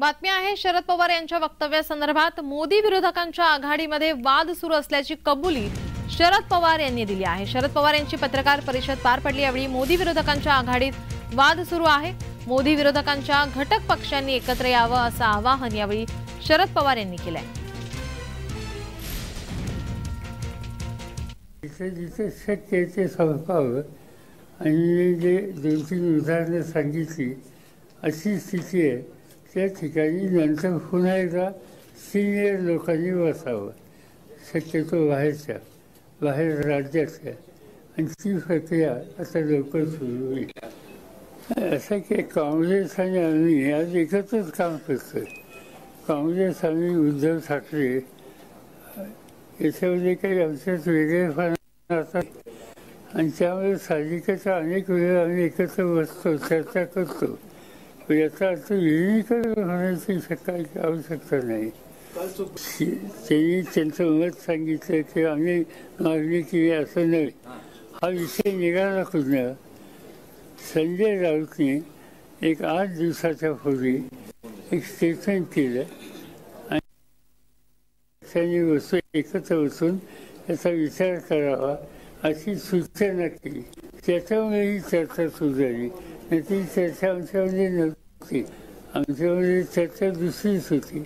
बातमी आहे शरद पवार यांच्या वक्तव्यासंदर्भात मोदी विरोधकांच्या आघाडीमध्ये वाद सुरू असल्याची कबुली शरद पवार यांनी दिली आहे। शरद पवार यांची पत्रकार परिषद पार पडली। यावेळी मोदी विरोधकांच्या आघाडीत वाद सुरू आहे। मोदी विरोधकांच्या घटक पक्षांनी एकत्र यावं असं आवाहन यावेळी शरद पवार यांनी केलंय। जिथे शक्य ते संपावं आणि जे 2-3 उदाहरणं सांगितली अशी स्थिती आहे त्या ठिकाणी नंतर पुन्हा एकदा सिनियर लोकांनी बसावं, शक्यतो बाहेर राज्यातल्या, आणि ती प्रक्रिया आता लवकर सुरू होईल। असं की काँग्रेस आणि आम्ही आज एकत्रच काम करतोय। काँग्रेस आणि उद्धव ठाकरे याच्यामध्ये काही आमच्यात वेगळेपणा असतात आणि त्यामुळे साहजिकच अनेक वेळा आम्ही एकत्र बसतो, चर्चा करतो। याचा अर्थ विलीनीकरण होण्याची आवश्यकता नाही। त्यांनी त्यांचं मत सांगितलं की आम्ही मागणी केली असं नाही, हा विषय निघाला कुठनं। संजय राऊतने एक 8 दिवसाच्या पूर्वी एक स्टेटमेंट केलं आणि त्यांनी एकत्र बसून याचा विचार करावा अशी सूचना केली। त्याच्यामुळे ही चर्चा सुरू झाली, नाही ती चर्चा आमच्यामध्ये नव्हती। आमच्यामध्ये चर्चा दुसरीच होती।